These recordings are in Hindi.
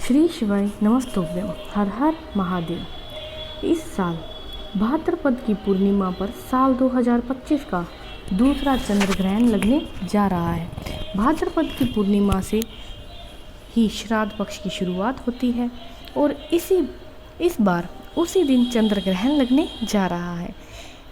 श्री शिवाय नमस्तुभ्यम। हर हर महादेव। इस साल भाद्रपद की पूर्णिमा पर साल 2025 का दूसरा चंद्र ग्रहण लगने जा रहा है। भाद्रपद की पूर्णिमा से ही श्राद्ध पक्ष की शुरुआत होती है और इस बार उसी दिन चंद्र ग्रहण लगने जा रहा है।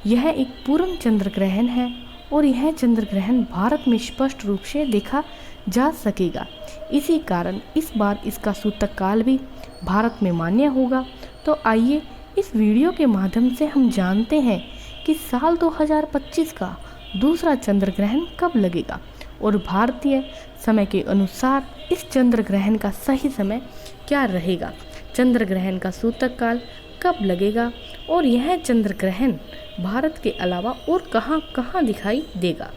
यह एक पूर्ण चंद्र ग्रहण है और यह चंद्र ग्रहण भारत में स्पष्ट रूप से देखा जा सकेगा। इसी कारण इस बार इसका सूतक काल भी भारत में मान्य होगा। तो आइए इस वीडियो के माध्यम से हम जानते हैं कि साल 2025 का दूसरा चंद्र ग्रहण कब लगेगा और भारतीय समय के अनुसार इस चंद्र ग्रहण का सही समय क्या रहेगा, चंद्र ग्रहण का सूतक काल कब लगेगा और यह चंद्र ग्रहण भारत के अलावा और कहां कहां दिखाई देगा,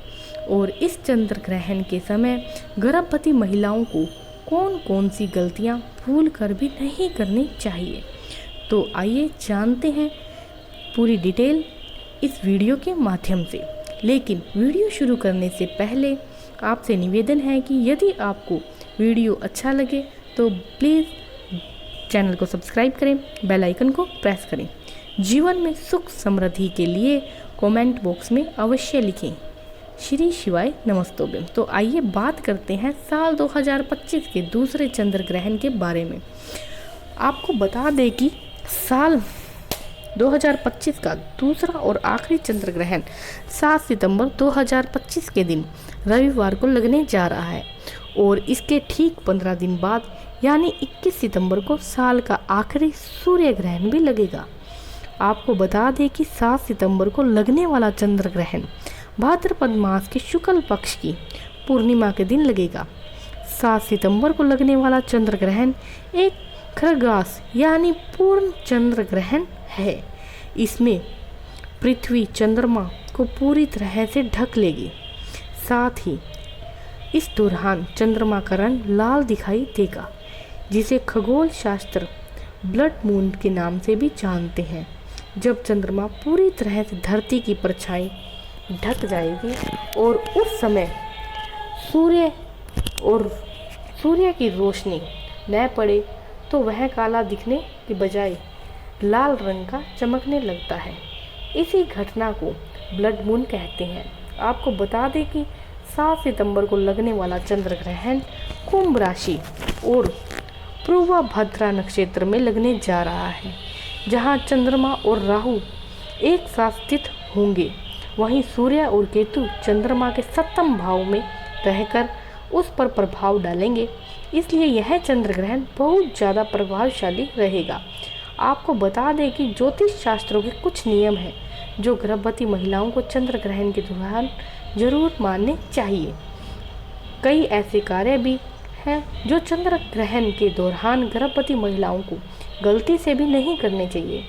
और इस चंद्र ग्रहण के समय गर्भवती महिलाओं को कौन कौन सी गलतियां भूल कर भी नहीं करनी चाहिए। तो आइए जानते हैं पूरी डिटेल इस वीडियो के माध्यम से। लेकिन वीडियो शुरू करने से पहले आपसे निवेदन है कि यदि आपको वीडियो अच्छा लगे तो प्लीज़ चैनल को सब्सक्राइब करें, बेल आइकन को प्रेस करें। जीवन में सुख समृद्धि के लिए कमेंट बॉक्स में अवश्य लिखें श्री शिवाय नमस्तुभ्यम। तो आइए बात करते हैं साल 2025 के दूसरे चंद्र ग्रहण के बारे में। आपको बता दें कि साल 2025 का दूसरा और आखिरी चंद्र ग्रहण 7 सितंबर 2025 के दिन रविवार को लगने जा रहा है और इसके ठीक 15 दिन बाद यानी 21 सितंबर को साल का आखिरी सूर्य ग्रहण भी लगेगा। आपको बता दें कि 7 सितंबर को लगने वाला चंद्र ग्रहण भाद्रपद मास के शुक्ल पक्ष की पूर्णिमा के दिन लगेगा। 7 सितंबर को लगने वाला चंद्र ग्रहण एक खरगास यानी पूर्ण चंद्र ग्रहण है। इसमें पृथ्वी चंद्रमा को पूरी तरह से ढक लेगी। साथ ही इस दौरान चंद्रमा का रंग लाल दिखाई देगा, जिसे खगोल शास्त्र ब्लड मून के नाम से भी जानते हैं। जब चंद्रमा पूरी तरह से धरती की परछाई ढक जाएगी और उस समय सूर्य की रोशनी न पड़े तो वह काला दिखने के बजाय लाल रंग का चमकने लगता है। इसी घटना को ब्लड मून कहते हैं। आपको बता दें कि 7 सितंबर को लगने वाला चंद्र ग्रहण कुंभ राशि और पूर्वभद्रा नक्षत्र में लगने जा रहा है, जहां चंद्रमा और राहु एक साथ स्थित होंगे। वहीं सूर्य और केतु चंद्रमा के 7वें भाव में रहकर उस पर प्रभाव डालेंगे, इसलिए यह चंद्र ग्रहण बहुत ज़्यादा प्रभावशाली रहेगा। आपको बता दें कि ज्योतिष शास्त्रों के कुछ नियम हैं जो गर्भवती महिलाओं को चंद्र ग्रहण के दौरान जरूर मानने चाहिए। कई ऐसे कार्य भी हैं जो चंद्र ग्रहण के दौरान गर्भवती महिलाओं को गलती से भी नहीं करने चाहिए।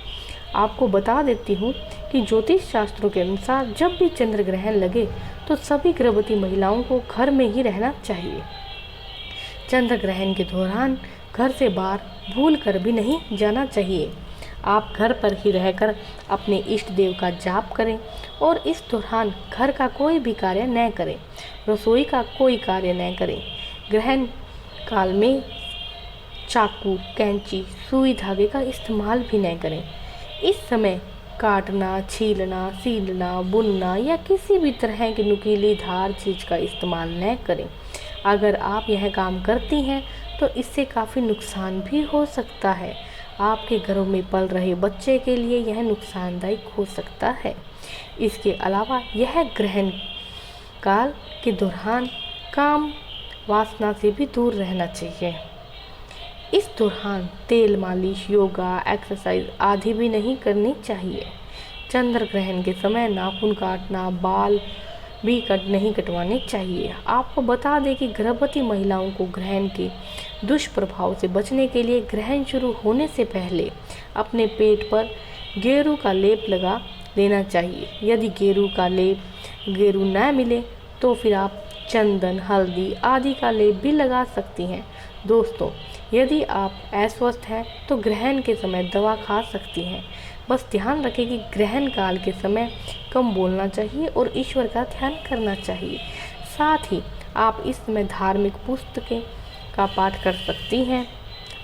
आपको बता देती हूँ कि ज्योतिष शास्त्रों के अनुसार जब भी चंद्र ग्रहण लगे तो सभी गर्भवती महिलाओं को घर में ही रहना चाहिए। चंद्र ग्रहण के दौरान घर से बाहर भूल कर भी नहीं जाना चाहिए। आप घर पर ही रहकर अपने इष्ट देव का जाप करें और इस दौरान घर का कोई भी कार्य न करें, रसोई का कोई कार्य न करें। ग्रहण काल में चाकू, कैंची, सुई धागे का इस्तेमाल भी न करें। इस समय काटना, छीलना, सीलना, बुनना या किसी भी तरह की नुकीली धार चीज़ का इस्तेमाल न करें। अगर आप यह काम करती हैं तो इससे काफ़ी नुकसान भी हो सकता है। आपके घरों में पल रहे बच्चे के लिए यह नुकसानदायक हो सकता है। इसके अलावा यह ग्रहण काल के दौरान काम वासना से भी दूर रहना चाहिए। इस दौरान तेल मालिश, योगा, एक्सरसाइज आदि भी नहीं करनी चाहिए। चंद्र ग्रहण के समय नाखून काटना, बाल भी नहीं कटवाने चाहिए। आपको बता दें कि गर्भवती महिलाओं को ग्रहण के दुष्प्रभाव से बचने के लिए ग्रहण शुरू होने से पहले अपने पेट पर गेरू का लेप लगा देना चाहिए। यदि गेरू न मिले तो फिर आप चंदन, हल्दी आदि का लेप भी लगा सकती हैं। दोस्तों, यदि आप अस्वस्थ हैं तो ग्रहण के समय दवा खा सकती हैं। बस ध्यान रखें कि ग्रहण काल के समय कम बोलना चाहिए और ईश्वर का ध्यान करना चाहिए। साथ ही आप इस समय धार्मिक पुस्तकें का पाठ कर सकती हैं।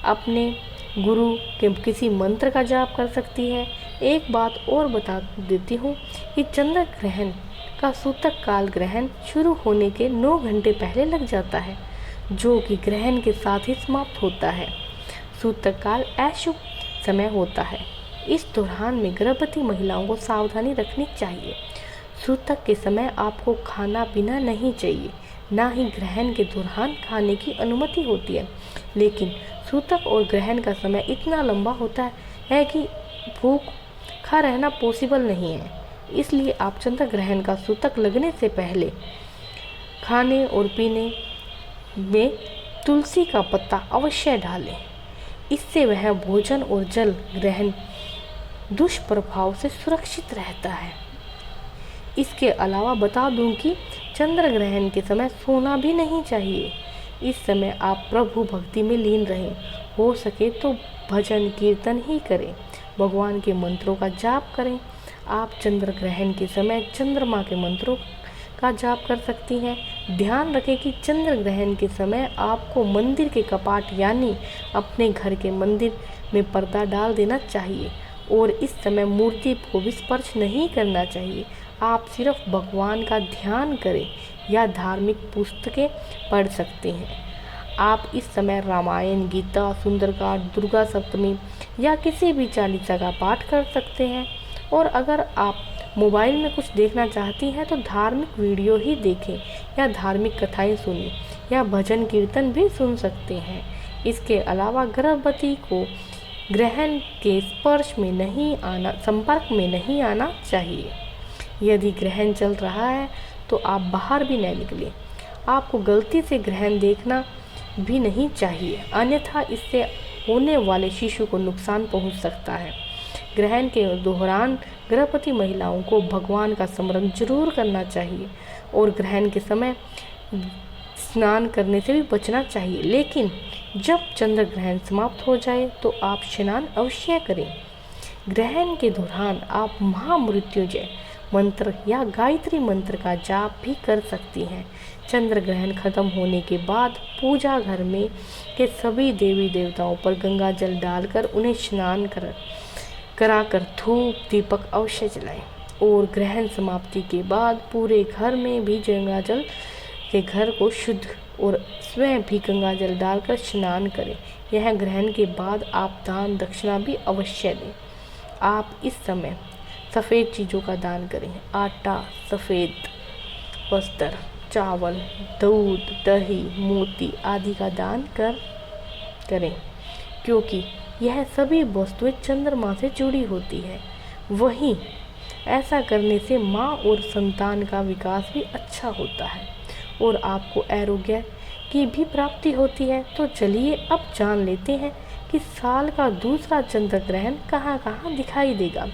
अपने गुरु के किसी मंत्र का जाप कर सकती है। एक बात और बता देती हूँ कि चंद्र ग्रहण का सूतक काल ग्रहण शुरू होने के 9 घंटे पहले लग जाता है, जो कि ग्रहण के साथ ही समाप्त होता है। सूतक काल अशुभ समय होता है। इस दौरान में गर्भवती महिलाओं को सावधानी रखनी चाहिए। सूतक के समय आपको खाना पीना नहीं चाहिए, ना ही ग्रहण के दौरान खाने की अनुमति होती है। लेकिन सूतक और ग्रहण का समय इतना लंबा होता है कि भूखा रहना पॉसिबल नहीं है। इसलिए आप चंद्र ग्रहण का सूतक लगने से पहले खाने और पीने में तुलसी का पत्ता अवश्य डालें। इससे वह भोजन और जल ग्रहण दुष्प्रभाव से सुरक्षित रहता है। इसके अलावा बता दूं कि चंद्र ग्रहण के समय सोना भी नहीं चाहिए। इस समय आप प्रभु भक्ति में लीन रहें। हो सके तो भजन कीर्तन ही करें, भगवान के मंत्रों का जाप करें। आप चंद्र ग्रहण के समय चंद्रमा के मंत्रों का जाप कर सकती हैं। ध्यान रखें कि चंद्र ग्रहण के समय आपको मंदिर के कपाट यानी अपने घर के मंदिर में पर्दा डाल देना चाहिए और इस समय मूर्ति को भी स्पर्श नहीं करना चाहिए। आप सिर्फ भगवान का ध्यान करें या धार्मिक पुस्तकें पढ़ सकते हैं। आप इस समय रामायण, गीता, सुंदरकांड, दुर्गा सप्तमी या किसी भी चालीसा का पाठ कर सकते हैं। और अगर आप मोबाइल में कुछ देखना चाहती हैं तो धार्मिक वीडियो ही देखें या धार्मिक कथाएं सुनें या भजन कीर्तन भी सुन सकते हैं। इसके अलावा गर्भवती को ग्रहण के संपर्क में नहीं आना चाहिए। यदि ग्रहण चल रहा है तो आप बाहर भी न निकलें। आपको गलती से ग्रहण देखना भी नहीं चाहिए, अन्यथा इससे होने वाले शिशु को नुकसान पहुंच सकता है। ग्रहण के दौरान गर्भवती महिलाओं को भगवान का स्मरण जरूर करना चाहिए और ग्रहण के समय स्नान करने से भी बचना चाहिए। लेकिन जब चंद्र ग्रहण समाप्त हो जाए तो आप स्नान अवश्य करें। ग्रहण के दौरान आप महामृत्युंजय मंत्र या गायत्री मंत्र का जाप भी कर सकती हैं। चंद्र ग्रहण खत्म होने के बाद पूजा घर में के सभी देवी देवताओं पर गंगा जल डालकर उन्हें स्नान कराकर धूप दीपक अवश्य जलाएं और ग्रहण समाप्ति के बाद पूरे घर में भी गंगा जल के घर को शुद्ध और स्वयं भी गंगा जल डालकर स्नान करें। यह ग्रहण के बाद आप दान दक्षिणा भी अवश्य दें। आप इस समय सफ़ेद चीज़ों का दान करें। आटा, सफ़ेद वस्त्र, चावल, दूध, दही, मोती आदि का दान करें, क्योंकि यह सभी वस्तुएं चंद्रमा से जुड़ी होती है। वहीं ऐसा करने से माँ और संतान का विकास भी अच्छा होता है और आपको आरोग्य की भी प्राप्ति होती है। तो चलिए अब जान लेते हैं कि साल का दूसरा चंद्र ग्रहण कहाँ कहाँ दिखाई देगा।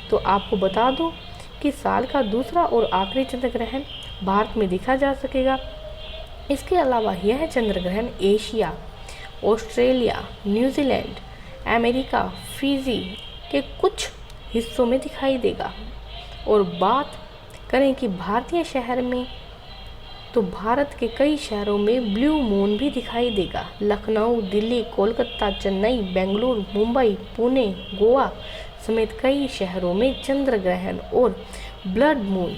तो आपको बता दूं कि साल का दूसरा और आखिरी चंद्र ग्रहण भारत में देखा जा सकेगा। इसके अलावा यह चंद्र ग्रहण Asia, Australia, New Zealand, America, Fiji के कुछ हिस्सों में दिखाई देगा। और बात करें कि भारतीय शहर में, तो भारत के कई शहरों में ब्लू मून भी दिखाई देगा। लखनऊ, दिल्ली, कोलकाता, चेन्नई, बेंगलुरु, मुंबई, पुणे, गोवा समेत कई शहरों में चंद्र ग्रहण और ब्लड मून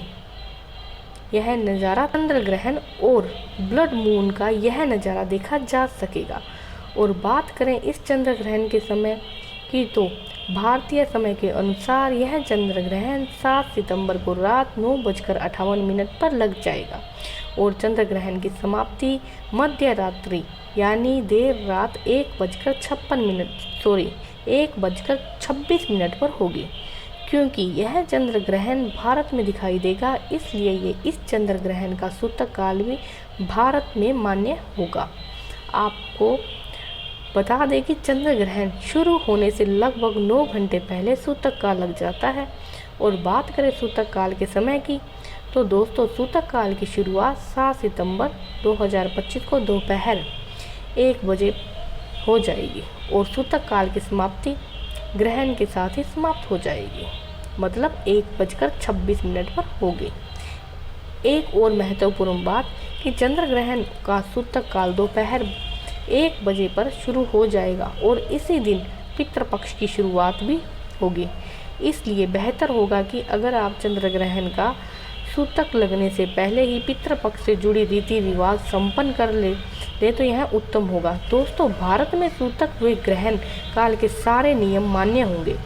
चंद्र ग्रहण और ब्लड मून का यह नज़ारा देखा जा सकेगा। और बात करें इस चंद्र ग्रहण के समय की, तो भारतीय समय के अनुसार यह चंद्र ग्रहण 7 सितंबर को रात 9:58 पर लग जाएगा और चंद्र ग्रहण की समाप्ति मध्य रात्रि यानी देर रात 1:26 पर होगी। क्योंकि यह चंद्र ग्रहण भारत में दिखाई देगा, इसलिए ये इस चंद्र ग्रहण का सूतक काल भी भारत में मान्य होगा। आपको बता दें कि चंद्र ग्रहण शुरू होने से लगभग 9 घंटे पहले सूतक काल लग जाता है। और बात करें सूतक काल के समय की, तो दोस्तों सूतक काल की शुरुआत 7 सितंबर 2025 को दोपहर 1 बजे हो जाएगी और सूतक काल की समाप्ति ग्रहण के साथ ही समाप्त हो जाएगी, मतलब 1:26 पर होगी। एक और महत्वपूर्ण बात कि चंद्र ग्रहण का सूतक काल दोपहर 1 बजे पर शुरू हो जाएगा और इसी दिन पितृपक्ष की शुरुआत भी होगी। इसलिए बेहतर होगा कि अगर आप चंद्र ग्रहण का सूतक लगने से पहले ही पितृपक्ष से जुड़ी रीति रिवाज संपन्न कर ले तो यह उत्तम होगा। दोस्तों, भारत में सूतक व ग्रहण काल के सारे नियम मान्य होंगे।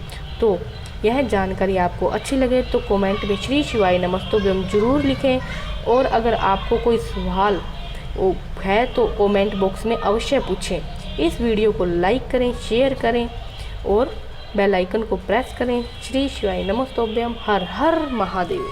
तो यह जानकारी आपको अच्छी लगे तो कमेंट में श्री शिवाय नमस्तुभ्यम जरूर लिखें, और अगर आपको कोई सवाल है तो कमेंट बॉक्स में अवश्य पूछें। इस वीडियो को लाइक करें, शेयर करें और बेल आइकन को प्रेस करें। श्री शिवाय नमस्तुभ्यम। हर हर महादेव।